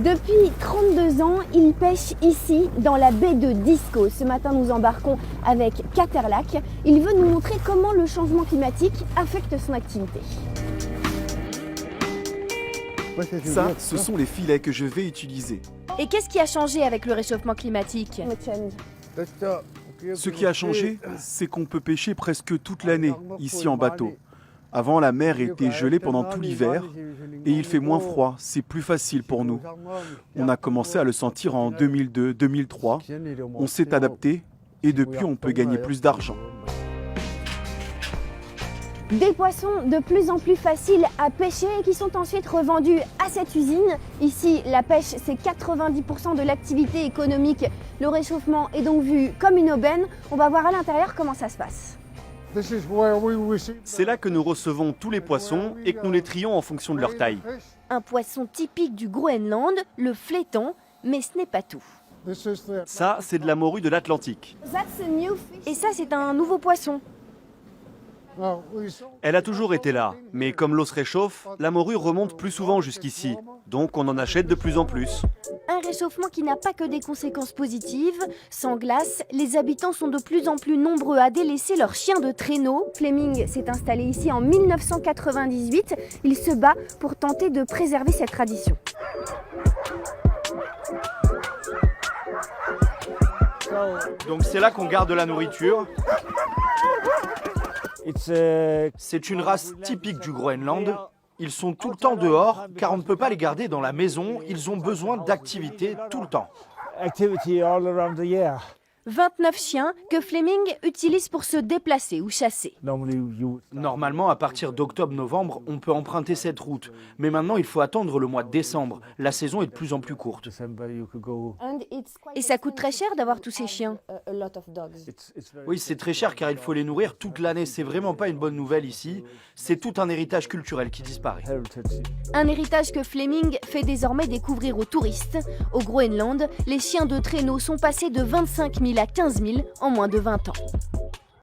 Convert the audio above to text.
Depuis 32 ans, il pêche ici, dans la baie de Disko. Ce matin, nous embarquons avec Caterlac. Il veut nous montrer comment le changement climatique affecte son activité. Ça, ce sont les filets que je vais utiliser. Et qu'est-ce qui a changé avec le réchauffement climatique? Ce qui a changé, c'est qu'on peut pêcher presque toute l'année ici en bateau. Avant, la mer était gelée pendant tout l'hiver et il fait moins froid, c'est plus facile pour nous. On a commencé à le sentir en 2002-2003, on s'est adapté et depuis on peut gagner plus d'argent. Des poissons de plus en plus faciles à pêcher et qui sont ensuite revendus à cette usine. Ici, la pêche, c'est 90% de l'activité économique. Le réchauffement est donc vu comme une aubaine. On va voir à l'intérieur comment ça se passe. C'est là que nous recevons tous les poissons et que nous les trions en fonction de leur taille. Un poisson typique du Groenland, le fléton, mais ce n'est pas tout. Ça, c'est de la morue de l'Atlantique. Et ça, c'est un nouveau poisson. Elle a toujours été là, mais comme l'eau se réchauffe, la morue remonte plus souvent jusqu'ici. Donc on en achète de plus en plus. Un réchauffement qui n'a pas que des conséquences positives. Sans glace, les habitants sont de plus en plus nombreux à délaisser leurs chiens de traîneau. Fleming s'est installé ici en 1998. Il se bat pour tenter de préserver cette tradition. Donc c'est là qu'on garde la nourriture. C'est une race typique du Groenland. Ils sont tout le temps dehors car on ne peut pas les garder dans la maison. Ils ont besoin d'activité tout le temps. 29 chiens que Fleming utilise pour se déplacer ou chasser. Normalement, à partir d'octobre-novembre, on peut emprunter cette route. Mais maintenant, il faut attendre le mois de décembre. La saison est de plus en plus courte. Et ça coûte très cher d'avoir tous ces chiens. Oui, c'est très cher car il faut les nourrir toute l'année. C'est vraiment pas une bonne nouvelle ici. C'est tout un héritage culturel qui disparaît. Un héritage que Fleming fait désormais découvrir aux touristes. Au Groenland, les chiens de traîneau sont passés de 25 000 à 15 000 en moins de 20 ans.